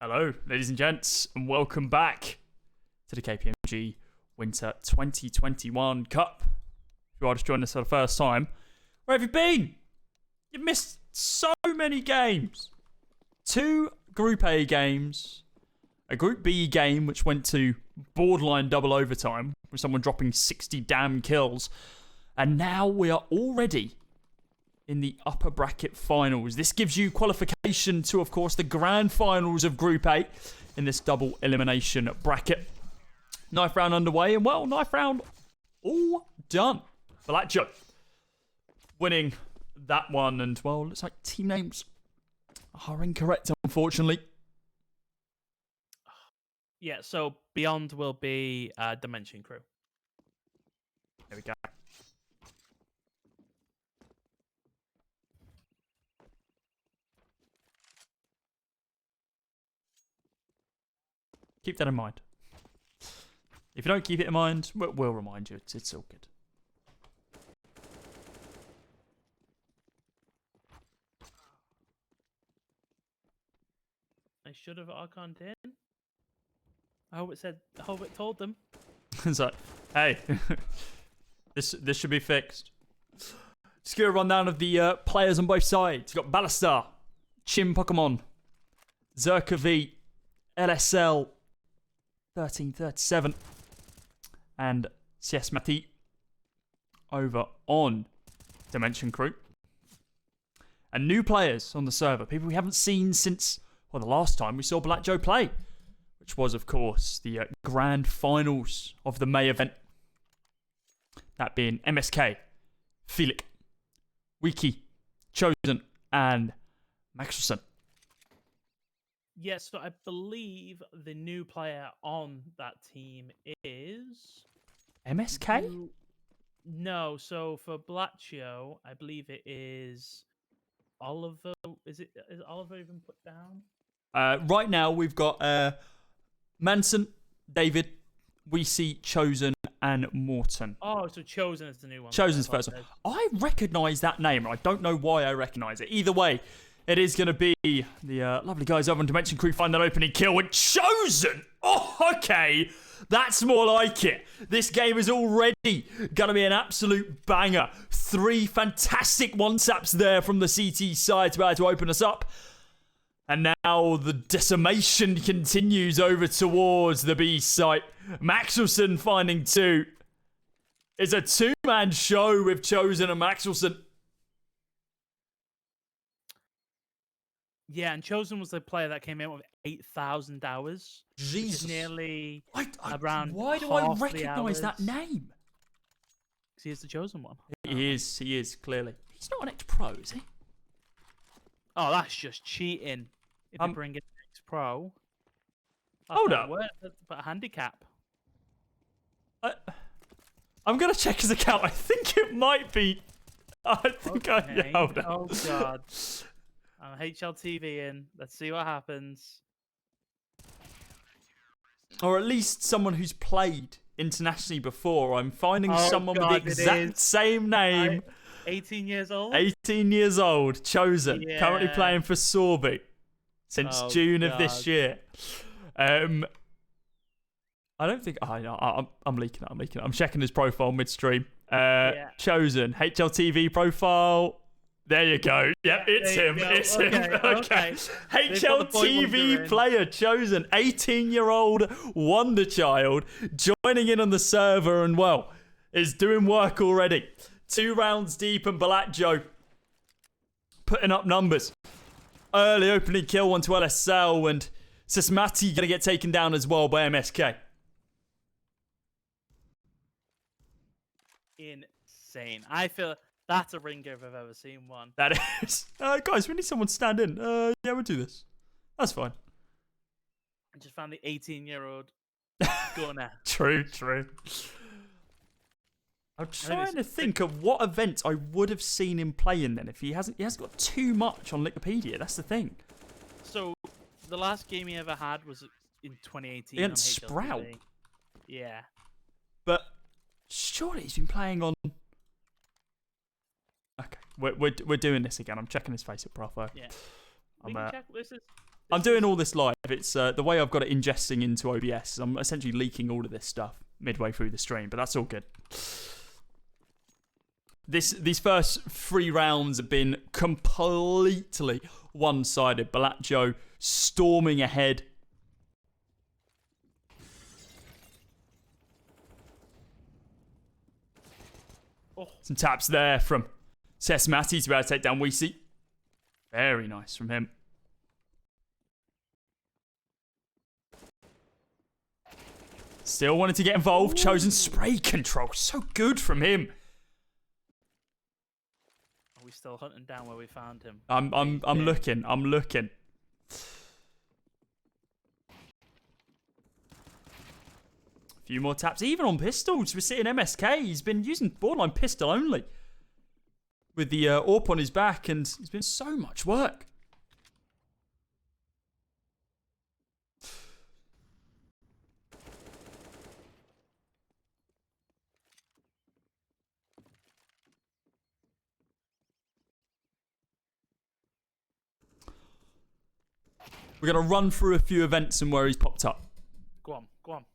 Hello, ladies and gents, and welcome back to the KPMG Winter 2021 Cup. If you are just joining us for the first time, where have you been? You've missed so many games. 2 Group A games, a Group B game which went to borderline double overtime with someone dropping 60 damn kills, and now we are already in the upper bracket finals. This gives you qualification to, of course, the grand finals of Group A in this double elimination bracket. Knife round underway, and well, knife round all done. Balatjo winning that one, and well, looks like team names are incorrect, unfortunately. Yeah, so Beyond will be Dimension Crew. There we go. Keep that in mind. If you don't keep it in mind, we'll remind you. It's all good. I should have archoned in. I hope it told them. It's like, hey, this should be fixed. Just give a rundown of the players on both sides. You've got Balatjo, Chim Pokemon, Zerka V, LSL 1337, and CS Mati over on Dimension Crew. And new players on the server, people we haven't seen since, well, the last time we saw Balatjo play, which was, of course, the grand finals of the May event. That being MSK, Felix, Wiki, Chosen, and Maxelson. Yes, so I believe the new player on that team is MSK? No, so for Balatjo, I believe it is Oliver. Is Oliver even put down? Right now we've got Manson, David, we see Chosen, and Morton. Oh, so Chosen is the new one. Chosen's first one. I recognise that name. I don't know why I recognise it. Either way, it is going to be the lovely guys over on Dimension Crew find that opening kill with Chosen. Oh, okay. That's more like it. This game is already going to be an absolute banger. 3 fantastic one-taps there from the CT side to be able to open us up. And now the decimation continues over towards the B site. Maxelson finding 2. It's a 2-man show with Chosen and Maxelson. Yeah, and Chosen was the player that came in with 8,000 hours. Jesus. Nearly around. Why do I recognise that name? Because he is the Chosen one. He is, clearly. He's not an ex-pro, is he? Oh, that's just cheating. If you bring in ex-pro. Hold up. But a handicap. I'm going to check his account. I think it might be. Hold up. Oh, God. I'm HLTV in. Let's see what happens. Or at least someone who's played internationally before. I'm finding someone with the exact same name. 18 years old? 18 years old. Chosen. Yeah. Currently playing for Sorby since June of this year. I don't think... I'm leaking it. I'm checking his profile midstream. Chosen. HLTV profile... There you go. Yep, it's him. It's him. Okay. HLTV player Chosen, 18-year-old wonder child, joining in on the server and, well, is doing work already. 2 rounds deep, and Balatjo putting up numbers. Early opening kill onto LSL, and Sismati going to get taken down as well by MSK. Insane. I feel... That's a ringer if I've ever seen one. That is. Guys, we need someone to stand in. Yeah, we'll do this. That's fine. I just found the 18-year-old gunner. True. I'm trying to think of what events I would have seen him playing then if he hasn't got too much on Wikipedia. That's the thing. So, the last game he ever had was in 2018. Against Sprout. Yeah. But surely he's been playing on... Okay, we're doing this again. I'm checking his Facebook profile. Yeah. We can check. I'm doing all this live. It's the way I've got it ingesting into OBS. I'm essentially leaking all of this stuff midway through the stream, but that's all good. These first 3 rounds have been completely one-sided. Balatjo storming ahead. Oh. Some taps there from Sesmati to be able to take down Weesey. Very nice from him. Still wanted to get involved. Ooh. Chosen spray control. So good from him. Are we still hunting down where we found him? I'm looking. I'm looking. A few more taps. Even on pistols. We're seeing MSK. He's been using borderline pistol only. With the AWP on his back, and it's been so much work. We're going to run through a few events and where he's popped up. Go on, go on.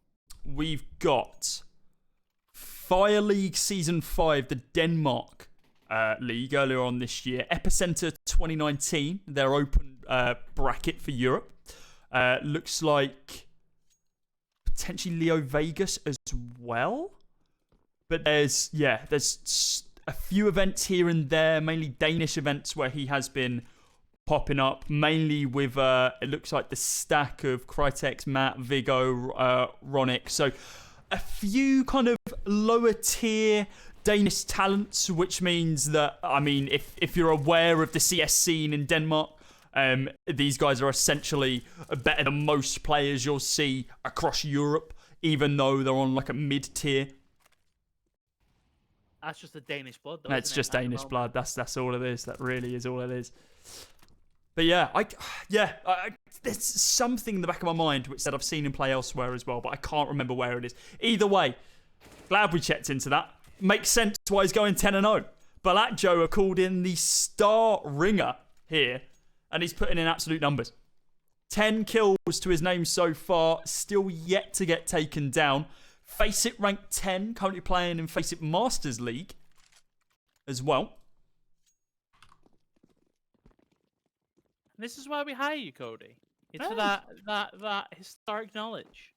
We've got Fire League Season 5, the Denmark league earlier on this year. Epicenter 2019, their open bracket for Europe. Looks like potentially Leo Vegas as well. But there's a few events here and there, mainly Danish events where he has been popping up, mainly with, it looks like the stack of Crytex, Matt, Viggo, Ronick. So a few kind of lower tier Danish talents, which means that, I mean, if you're aware of the CS scene in Denmark, these guys are essentially better than most players you'll see across Europe, even though they're on like a mid-tier. That's just the Danish blood, though. That's just Danish blood. That's all it is. That really is all it is. But yeah, there's something in the back of my mind which said I've seen him play elsewhere as well, but I can't remember where it is. Either way, glad we checked into that. Makes sense why he's going 10-0. Balatjo are called in the star ringer here, and he's putting in absolute numbers. 10 kills to his name so far, still yet to get taken down. Face It ranked 10, currently playing in Face It Masters League as well. This is why we hire you, Cody. It's for that historic knowledge.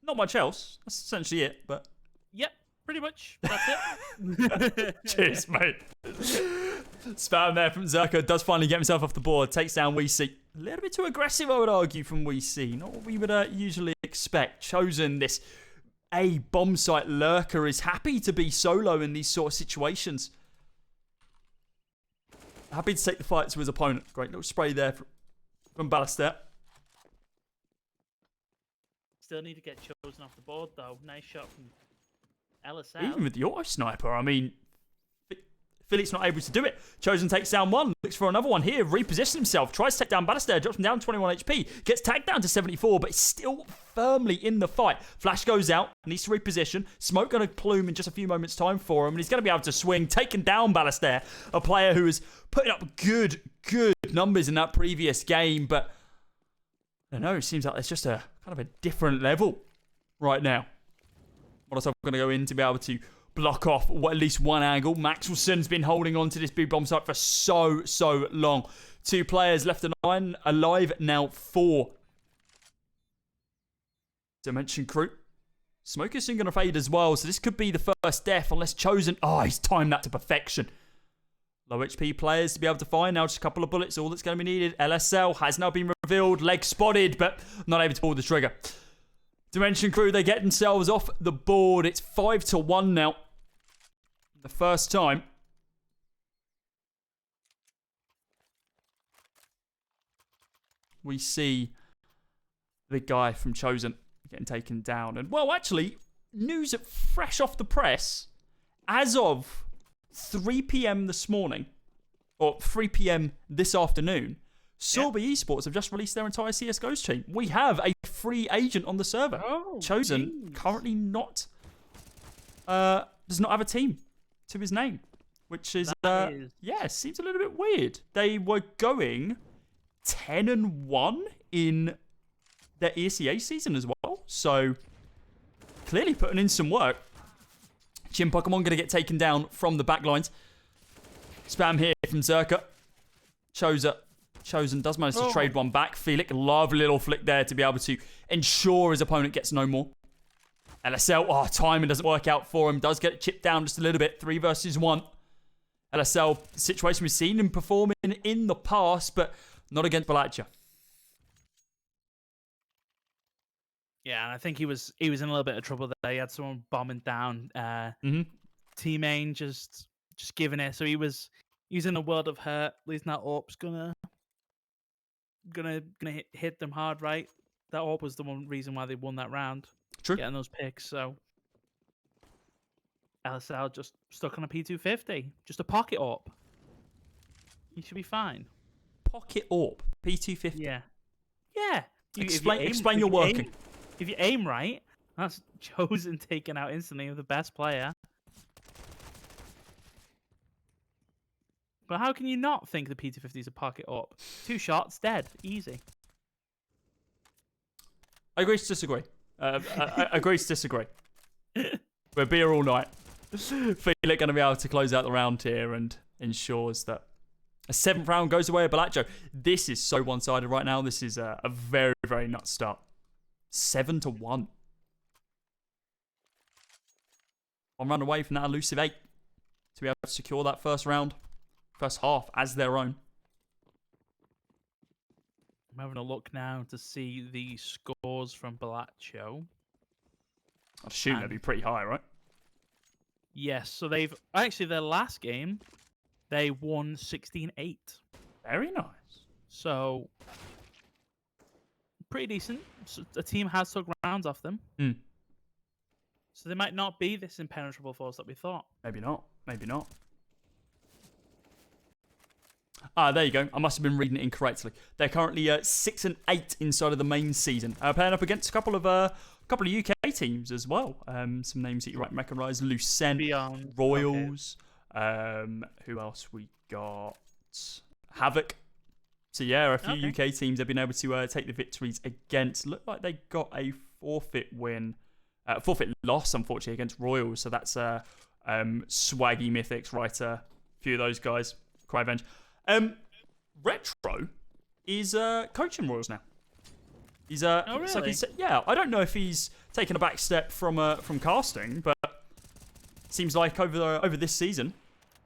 Not much else. That's essentially it, but... Yep, pretty much. That's it. Cheers, mate. Spam there from Zerko. Does finally get himself off the board. Takes down Weesey. A little bit too aggressive, I would argue, from Weesey. Not what we would usually expect. Chosen this bomb site lurker is happy to be solo in these sort of situations. Happy to take the fight to his opponent. Great little spray there from Balatjo. Still need to get Chosen off the board, though. Nice shot from LSL. Even with the auto sniper, I mean, Philip's not able to do it. Chosen takes down one, looks for another one here, repositions himself, tries to take down Balatjo, drops him down 21 HP, gets tagged down to 74, but is still firmly in the fight. Flash goes out, needs to reposition. Smoke going to plume in just a few moments' time for him, and he's going to be able to swing, taking down Balatjo, a player who is putting up good numbers in that previous game, but I don't know, it seems like it's just a kind of a different level right now. What else I'm going to go in to be able to block off at least one angle. Maxwellson's been holding on to this big bomb site for so long. 2 players left alive now 4. Dimension crew. Smoke is soon going to fade as well, so this could be the first death unless Chosen... Oh, he's timed that to perfection. Low HP players to be able to find. Now just a couple of bullets, all that's going to be needed. LSL has now been revealed. Leg spotted, but not able to pull the trigger. Dimension crew, they get themselves off the board. It's 5-1 now. The first time. We see the guy from Chosen getting taken down. And, well, actually, news fresh off the press. As of 3 p.m. this morning, or 3 p.m. this afternoon, Sorby Esports have just released their entire CSGO's team. We have a free agent on the server. Oh, Chosen currently does not have a team to his name, which is, seems a little bit weird. They were going 10-1 in their ESEA season as well. So clearly putting in some work. Chin Pokemon going to get taken down from the back lines. Spam here from Zerka. Chosen does manage to trade one back. Felix, lovely little flick there to be able to ensure his opponent gets no more. LSL, timing doesn't work out for him. Does get chipped down just a little bit. 3 versus 1. LSL situation we've seen him performing in the past, but not against Balatjo. Yeah, and I think he was in a little bit of trouble there. He had someone bombing down. Team main just giving it. So he was in a world of hurt. Losing that AWP's gonna hit them hard, right? That AWP was the one reason why they won that round. True. Getting those picks. So LSL just stuck on a P250. Just a pocket AWP. He should be fine. Pocket AWP. P250. Yeah. Explain your working. If you aim right, that's Chosen taken out instantly with the best player. But how can you not think the P250 is a pocket AWP? 2 shots, dead. Easy. I agree to disagree. I agree to disagree. We're beer all night. Felix going to be able to close out the round here and ensures that a 7th round goes away at Balatjo. This is so one-sided right now. This is a very, very nuts start. 7-1. 1 round away from that elusive 8 to be able to secure that first half as their own. I'm having a look now to see the scores from Balatjo. I'd assume they'd be pretty high, right? Yes, so they've actually their last game, they won 16-8. Very nice. So pretty decent. So the team has took rounds off them. So they might not be this impenetrable force that we thought. Maybe not. There you go. I must have been reading it incorrectly. They're currently 6-8 inside of the main season. Playing up against a couple of UK teams as well. Some names that you might recognise: Lucent, Beyond Royals. Okay. Who else we got? Havoc. So yeah, a few UK teams have been able to take the victories against. Look like they got a forfeit loss, unfortunately, against Royals. So that's Swaggy Mythics, right? A few of those guys. Cryvenge. Retro is coaching Royals now. He's really? I don't know if he's taken a back step from casting, but seems like over this season,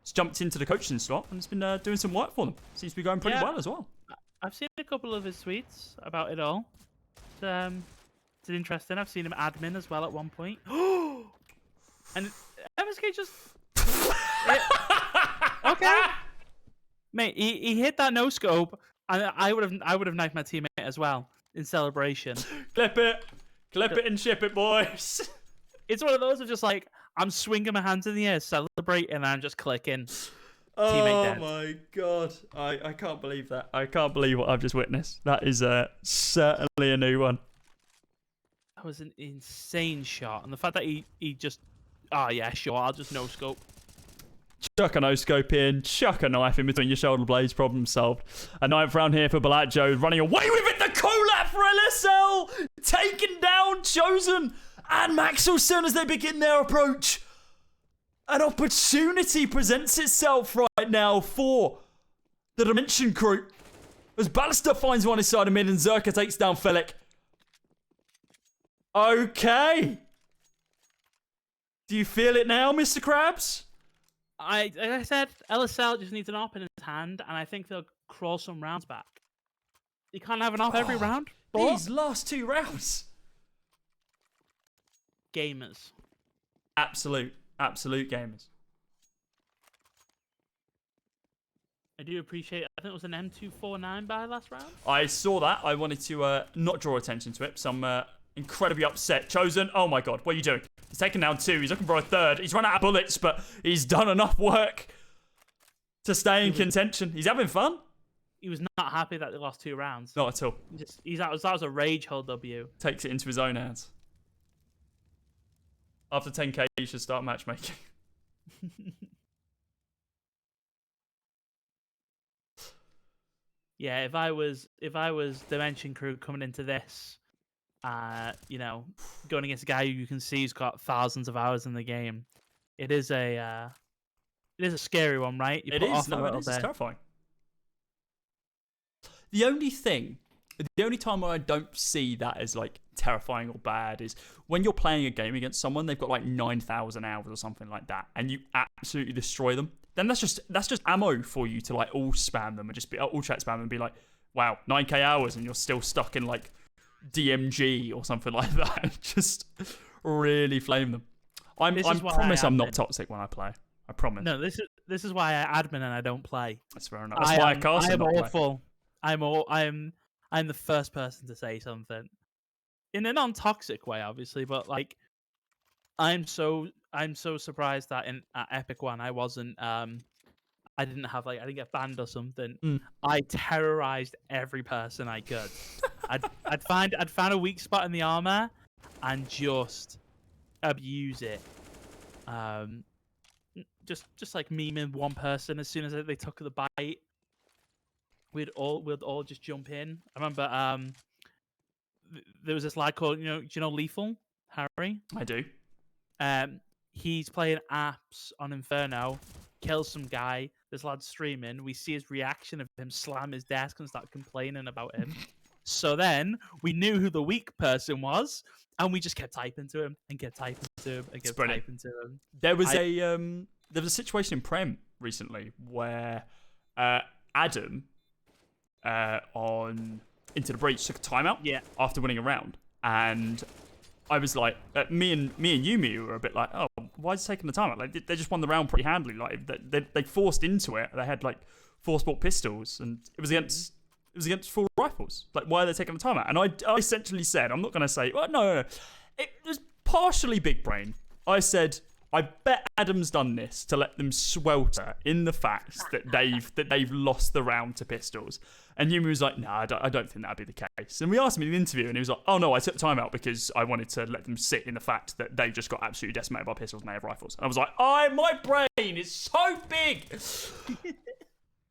he's jumped into the coaching slot and has been doing some work for them. Seems to be going pretty well as well. I've seen a couple of his tweets about it all. It's interesting. I've seen him admin as well at one point. And MSK just okay. Mate, he hit that no scope, and I would have knifed my teammate as well in celebration. Clip it and ship it, boys. It's one of those of just like I'm swinging my hands in the air, celebrating, and I'm just clicking. Oh my god, I can't believe that. I can't believe what I've just witnessed. That is certainly a new one. That was an insane shot, and the fact that he just yeah, sure, I'll just no scope. Chuck a no-scope in, chuck a knife in between your shoulder blades, problem solved. A 9th round here for Balatjo, running away with it, the collab for LSL! Taken down, Chosen, and Maxwell as soon as they begin their approach. An opportunity presents itself right now for the Dimension crew. As Balatjo finds one inside of mid and Zerka takes down Felix. Okay. Do you feel it now, Mr. Krabs? Like I said, LSL just needs an op in his hand, and I think they'll crawl some rounds back. You can't have an op every round. These last 2 rounds. Gamers. Absolute gamers. I do appreciate I think it was an M249 by last round. I saw that. I wanted to not draw attention to it, so I'm incredibly upset. Chosen, oh my god, what are you doing? He's taken down 2. He's looking for a 3rd. He's run out of bullets, but he's done enough work to stay in contention. He's having fun. He was not happy that they lost 2 rounds. Not at all. That was a rage hold W. Takes it into his own hands. After 10k, you should start matchmaking. yeah, if I was Dimension Crew coming into this, going against a guy who you can see who's got thousands of hours in the game, it is a scary one, right? You It put is. off a No, it little is. It's bit. terrifying. The only time where I don't see that as like terrifying or bad is when you're playing a game against someone, they've got like 9,000 hours or something like that, and you absolutely destroy them. Then that's just ammo for you to like all spam them and just be all chat spam them and be like, wow, 9k hours, and you're still stuck in like DMG or something like that. Just really flame them. I promise I'm not toxic when I play. I promise. No, this is why I admin and I don't play. That's fair enough. That's why I cast and not play. Awful. I'm the first person to say something in a non-toxic way, obviously, but like I'm so surprised that at Epic One I wasn't I didn't get banned or something. I terrorized every person I could. I'd find a weak spot in the armor and just abuse it. Just like memeing one person as soon as they took the bite. We'd all just jump in. I remember there was this lad called, do you know Lethal, Harry? I do. He's playing apps on Inferno, kills some guy. This lad's streaming. We see his reaction of him slam his desk and start complaining about him. So then we knew who the weak person was, and we just kept typing to him and kept typing to him and kept typing to him. There was a situation in Prem recently where Adam on Into the Breach took a timeout after winning a round, and I was like, me and Yumi were a bit like, oh, why is he taking the timeout? Like they just won the round pretty handily. Like they forced into it. They had like 4-sport pistols, and it was against full rifles. Like, why are they taking the timeout? And I essentially said, I'm not going to say, well, no. It was partially big brain. I said, I bet Adam's done this to let them swelter in the fact that they've lost the round to pistols. And Yumi was like, no, I don't think that'd be the case. And we asked him in the interview, and he was like, oh no, I took the time out because I wanted to let them sit in the fact that they just got absolutely decimated by pistols and they have rifles. And I was like, my brain is so big.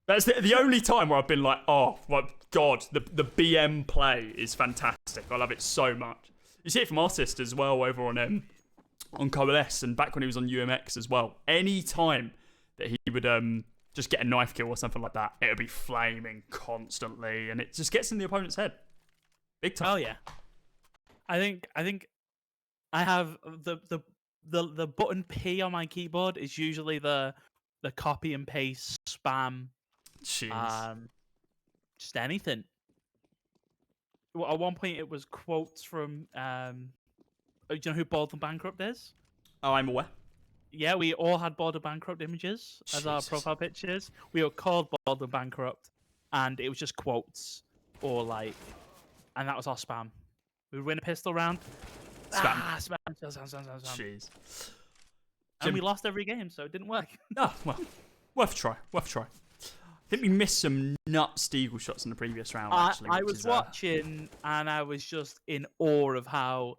That's the only time where I've been like, oh my god, the BM play is fantastic. I love it so much. You see it from Artist as well over on Coalesce, and back when he was on UMX as well. Any time that he would just get a knife kill or something like that, it would be flaming constantly, and it just gets in the opponent's head. Big time. Oh yeah. I think I have the button P on my keyboard is usually the copy and paste spam. Jeez. Just anything. Well, at one point it was quotes from do you know who Bald and Bankrupt is? Oh, I'm aware. Yeah, we all had Bald and Bankrupt images as our profile pictures. We were called Bald and Bankrupt, and it was just quotes or and that was our spam. We would win a pistol round. Spam. Spam. Jeez. And we lost every game, so it didn't work. Oh, well, worth a try. I think we missed some nuts Deagle shots in the previous round, actually. I was watching, and I was just in awe of how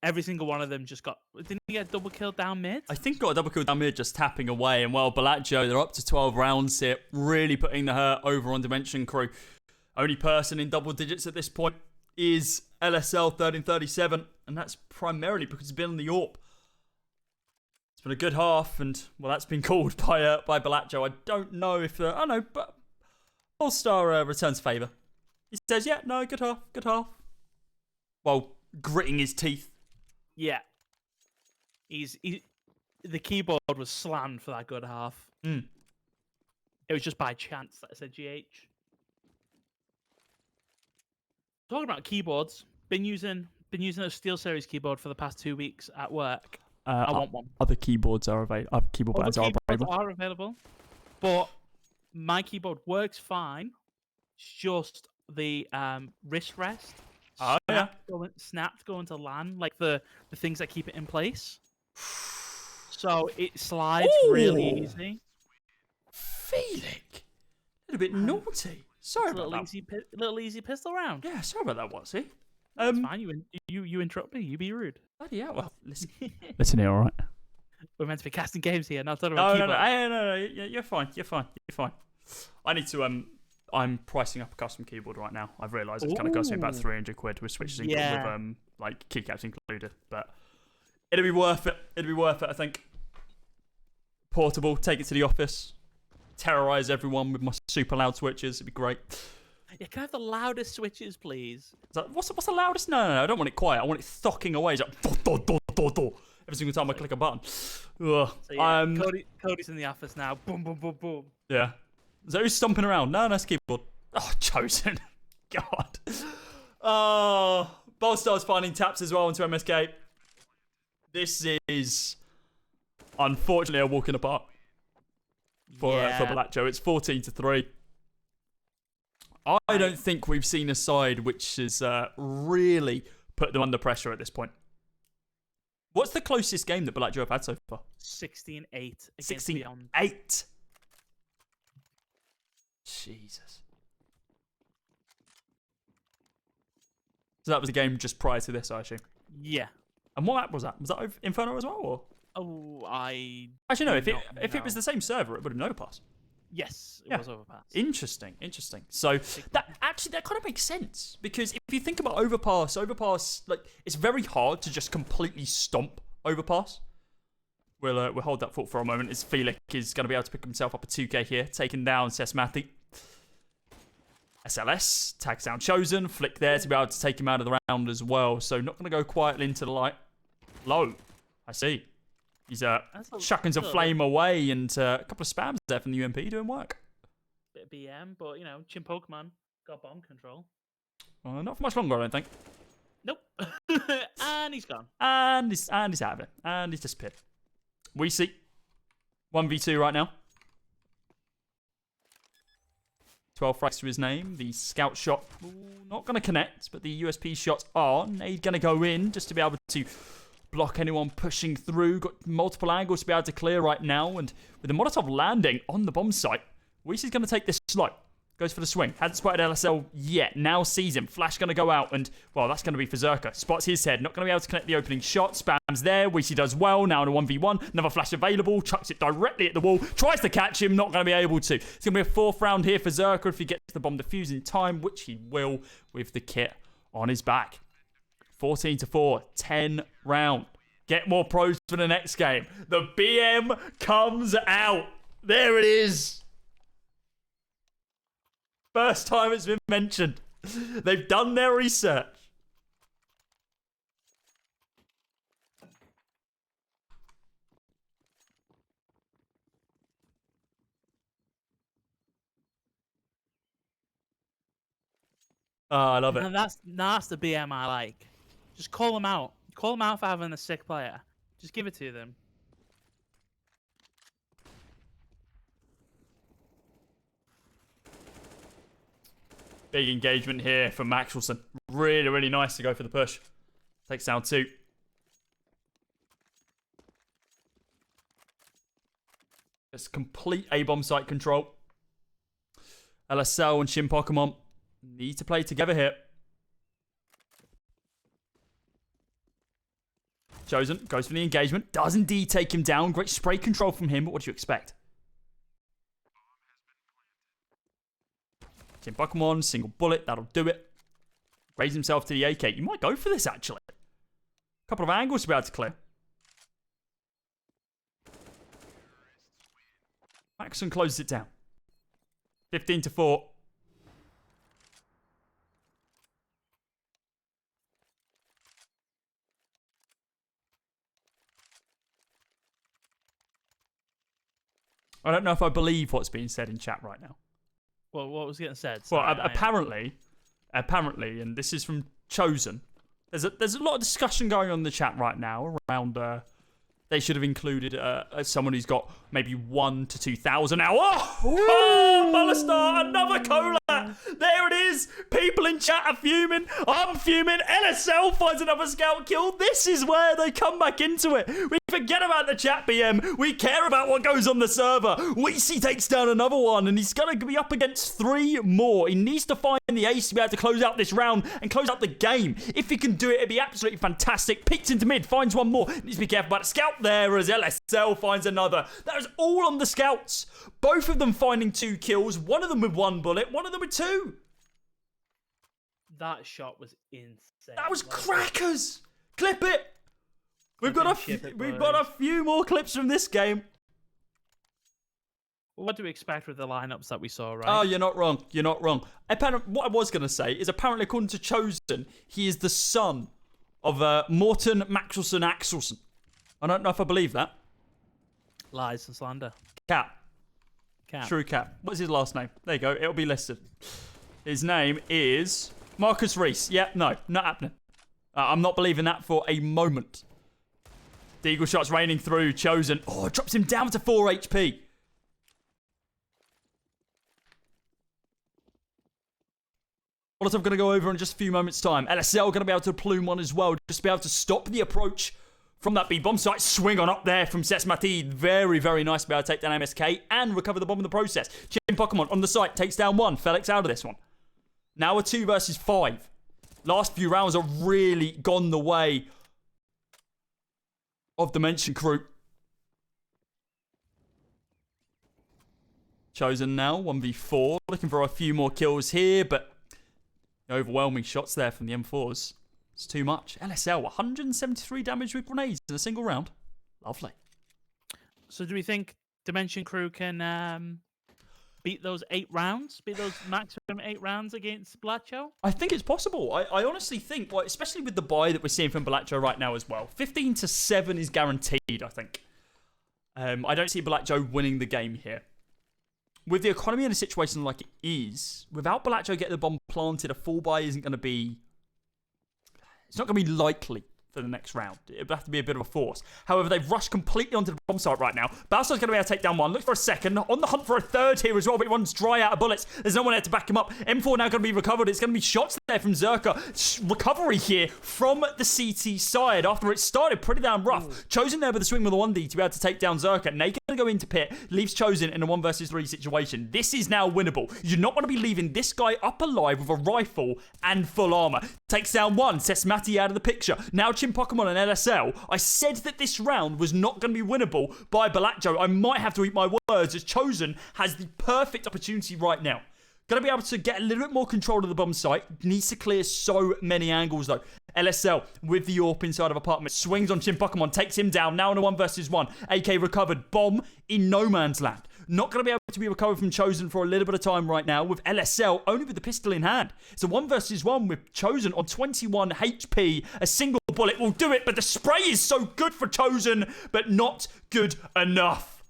every single one of them just got... Didn't he get a double kill down mid? I think got a double kill down mid, just tapping away. And, well, Balatjo, they're up to 12 rounds here, really putting the hurt over on Dimension Crew. Only person in double digits at this point is LSL 1337, and that's primarily because he's been on the AWP. It's been a good half, and, well, that's been called by Balatjo. I don't know if... I don't know, but All-Star returns favour. He says, yeah, no, good half. While gritting his teeth. Yeah. The keyboard was slammed for that good half. It was just by chance that I said GH. Talking about keyboards, been using a SteelSeries keyboard for the past 2 weeks at work. I want one. Other keyboards are available. Other keyboard brands are available. But my keyboard works fine. It's just the wrist rest. Snapped going to LAN, like the things that keep it in place. So it slides really easy. Felix, a little bit naughty. Sorry about that. Little easy pistol round. Yeah, sorry about that, Watsy. It's fine. You interrupt me. You be rude. Bloody hell. Well, listen here, all right? We're meant to be casting games here, not talking about keyboard. No. You're fine. I need to I'm pricing up a custom keyboard right now. I've realised it's going to cost me about 300 quid with switches with like keycaps included. But it'll be worth it. It'll be worth it, I think. Portable, take it to the office, terrorise everyone with my super loud switches. It'd be great. Yeah, can I have the loudest switches, please? What's the loudest? No, I don't want it quiet. I want it thocking away. It's like every single time I click a button. So, yeah, Cody's in the office now. Boom, boom, boom, boom. Yeah. So who's stomping around? No, that's keyboard. Oh, Chosen. God. Oh, Bolstar's finding taps as well into MSK. This is unfortunately a walk in the park for Balatjo. It's 14-3. I don't think we've seen a side which has really put them under pressure at this point. What's the closest game that Balatjo have had so far? 16-8. 16-8. Jesus. So that was the game just prior to this, I assume? Yeah. And what map was that? Was that over Inferno as well? Or? Oh, I... Actually, no. If it was the same server, it would have overpassed. Yes, it was overpass. Interesting. So that kind of makes sense, because if you think about overpass, like, it's very hard to just completely stomp overpass. We'll hold that thought for a moment, as Felix is going to be able to pick himself up a 2k here, taking down Sesmathi. SLS tags down Chosen, flick there to be able to take him out of the round as well. So not going to go quietly into the light. Low, I see. He's chucking some flame away, and a couple of spams there from the UMP doing work. Bit of BM, but, Chin Pokemon got bomb control. Not for much longer, I don't think. Nope. And he's gone. And he's out of it. And he's disappeared. We see 1v2 right now. 12 frags to his name. The scout shot, not going to connect, but the USP shots are. Nade going to go in just to be able to block anyone pushing through. Got multiple angles to be able to clear right now. And with the Molotov landing on the bomb site, Weissi's going to take this slow. Goes for the swing. Hasn't spotted LSL yet. Now sees him. Flash going to go out. And, well, that's going to be for Zerka. Spots his head. Not going to be able to connect the opening shot. Spams there. Weissy does well. Now in a 1v1. Another flash available. Chucks it directly at the wall. Tries to catch him. Not going to be able to. It's going to be a 4th round here for Zerka if he gets the bomb defused in time, which he will with the kit on his back. 14-4. 10 round. Get more pros for the next game. The BM comes out. There it is. First time it's been mentioned. They've done their research. Oh, I love it. And that's the BM I like. Just call them out. Call them out for having a sick player. Just give it to them. Big engagement here from Maxwellson. Really, really nice to go for the push. Takes down 2. Just complete A-bomb site control. LSL and Shin Pokemon need to play together here. Chosen goes for the engagement. Does indeed take him down. Great spray control from him, but what do you expect? Shin Pokemon, single bullet, that'll do it. Raise himself to the AK. You might go for this, actually. A couple of angles to be able to clear. Maxon closes it down. 15-4. I don't know if I believe what's being said in chat right now. Well, what was getting said? Well, apparently, and this is from Chosen. There's a lot of discussion going on in the chat right now around they should have included someone who's got maybe 1,000 to 2,000 now. Oh, Balastar, another cola. There it is. People in chat are fuming. I'm fuming. LSL finds another scout kill. This is where they come back into it. We forget about the chat BM. We care about what goes on the server. Weissy takes down another one, and he's going to be up against 3 more. He needs to find the ace to be able to close out this round and close out the game. If he can do it, it'd be absolutely fantastic. Peeks into mid, finds one more. Needs to be careful about the scout there as LSL finds another. That is all on the scouts. Both of them finding 2 kills. One of them with 1 bullet. One of them with 2. That shot was insane. That was crackers. Clip it. We've got a few more clips from this game. What do we expect with the lineups that we saw, right? Oh, you're not wrong. You're not wrong. Apparently, what I was going to say is apparently, according to Chosen, he is the son of Morten Maxwellson Axelson. I don't know if I believe that. Lies and slander. Cap. True cap. What's his last name? There you go. It'll be listed. His name is Marcus Reese. Yeah, no, not happening. I'm not believing that for a moment. The eagle shot's raining through. Chosen. Oh, it drops him down to 4 HP. What I'm going to go over in just a few moments' time. LSL going to be able to plume one as well. Just be able to stop the approach from that B bomb site. Swing on up there from Sesmati. Very, very nice to be able to take down MSK and recover the bomb in the process. Chin Pokemon on the site. Takes down 1. Felix out of this one. Now a 2 versus 5. Last few rounds are really gone the way of Dimension Crew. Chosen now. 1v4. Looking for a few more kills here, but overwhelming shots there from the M4s. It's too much. LSL, 173 damage with grenades in a single round. Lovely. So do we think Dimension Crew can beat those 8 rounds? Beat those maximum 8 rounds against Balatjo? I think it's possible. I honestly think, well, especially with the buy that we're seeing from Balatjo right now as well. 15-7 is guaranteed, I think. I don't see Balatjo winning the game here. With the economy in a situation like it is, without Balatjo getting the bomb planted, a full buy isn't going to be... It's not going to be likely for the next round. It would have to be a bit of a force. However, they've rushed completely onto the bomb site right now. Balatjo's going to be able to take down 1. Looks for a second. On the hunt for a 3rd here as well, but he runs dry out of bullets. There's no one there to back him up. M4 now going to be recovered. It's going to be shots there from Zerka. Recovery here from the CT side after it started pretty damn rough. Ooh. Chosen there with a swing with a 1D to be able to take down Zerka. Naked going to go into pit. Leaves Chosen in a 1 versus 3 situation. This is now winnable. You do not want to be leaving this guy up alive with a rifle and full armor. Takes down 1. Sesmati out of the picture. Now Chin Pokemon and LSL. I said that this round was not going to be winnable by Balatjo. I might have to eat my words as Chosen has the perfect opportunity right now. Going to be able to get a little bit more control of the bomb site. Needs to clear so many angles though. LSL with the AWP inside of apartment. Swings on Chin Pokemon. Takes him down. Now in a 1 versus 1. AK recovered. Bomb in no man's land. Not going to be able to be recovered from Chosen for a little bit of time right now with LSL only with the pistol in hand. It's a 1 versus 1 with Chosen on 21 HP. A single bullet will do it, but the spray is so good for Chosen, but not good enough.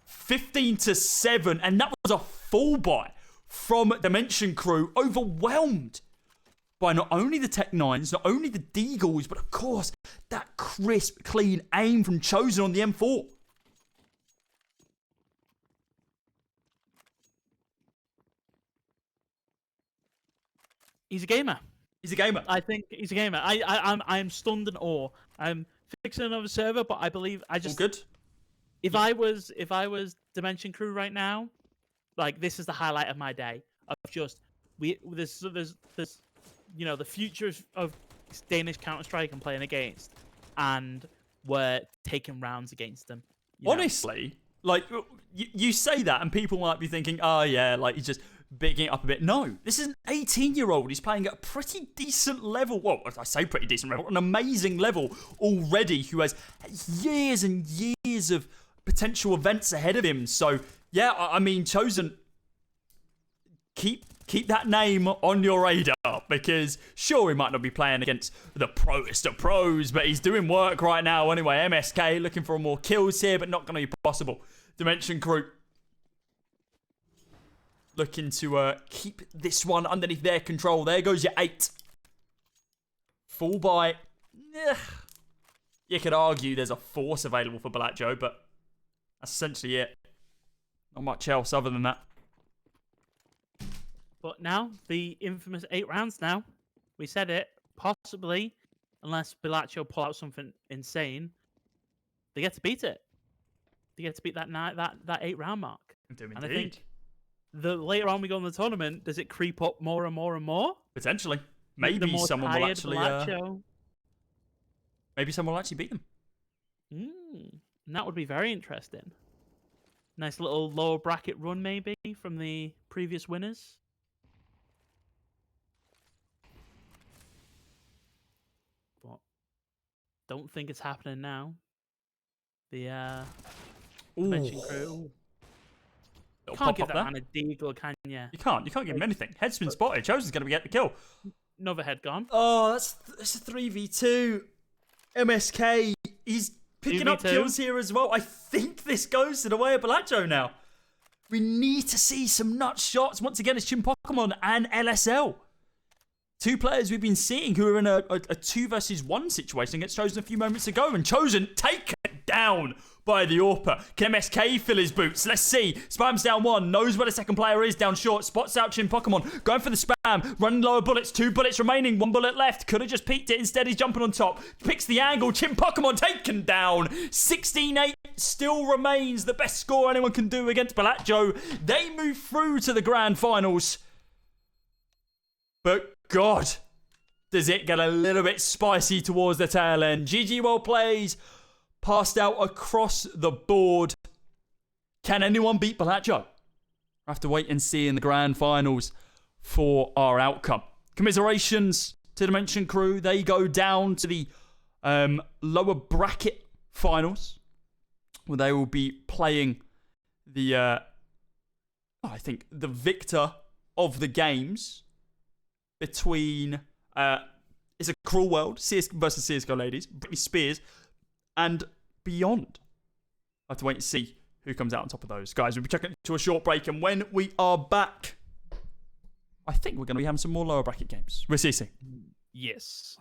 15-7, and that was a full buy from Dimension Crew. Overwhelmed by not only the Tech 9s, not only the Deagles, but of course, that crisp, clean aim from Chosen on the M4. He's a gamer. He's a gamer. I think he's a gamer. I'm stunned in awe. I'm fixing another server, but I believe I just... All good. If I was Dimension Crew right now, like this is the highlight of my day. Of just there's you know the future of Danish Counter-Strike I'm playing against, and we're taking rounds against them. Honestly, like you say that, and people might be thinking, oh yeah, like he's just bigging it up a bit. No, this is an 18-year-old. He's playing at a pretty decent level. Well, I say pretty decent level, an amazing level already. Who has years and years of potential events ahead of him. So yeah, I mean, Chosen, keep that name on your radar, because sure, he might not be playing against the proest of pros, but he's doing work right now anyway. MSK looking for more kills here, but not going to be possible. Dimension Crew looking to keep this one underneath their control. There goes your 8. Full buy. You could argue there's a force available for Balatjo, but that's essentially it. Not much else other than that. But now, the infamous 8 rounds now. We said it. Possibly, unless Balatjo pull out something insane, they get to beat it. They get to beat that 8-round mark. And I think the later on we go in the tournament, does it creep up more and more and more? Potentially. Maybe someone will actually... maybe someone will actually beat them. And that would be very interesting. Nice little lower bracket run, maybe, from the previous winners. But don't think it's happening now. The mention crew. Little Can't pop give up that there. man a deagle, can you? You can't give him anything. Headspin spotted. Chosen's going to get the kill. Another head gone. Oh, that's a 3v2. MSK, he's picking up 2v2. kills here as well. I think this goes to the way of Balatjo now. We need to see some nut shots. Once again, it's Chin Pokemon and LSL. Two players we've been seeing who are in a 2 versus 1 situation against Chosen a few moments ago. And Chosen taken down by the AWPer. Can MSK fill his boots? Let's see. Spam's down 1. Knows where the second player is down short. Spots out Chin Pokemon. Going for the spam. Running lower bullets. 2 bullets remaining. 1 bullet left. Could have just peeked it. Instead, he's jumping on top. Picks the angle. Chin Pokemon taken down. 16-8 still remains the best score anyone can do against Balatjo. They move through to the grand finals. But God, does it get a little bit spicy towards the tail end. GG well plays. Passed out across the board. Can anyone beat Balatjo? I have to wait and see in the grand finals for our outcome. Commiserations to the mentioned crew. They go down to the lower bracket finals, where they will be playing the, I think, the victor of the games between, it's a cruel world, CS versus CSGO ladies, Britney Spears, and beyond. I have to wait and see who comes out on top of those. Guys, we'll be checking to a short break, and when we are back, I think we're going to be having some more lower bracket games. We'll see you soon. Yes.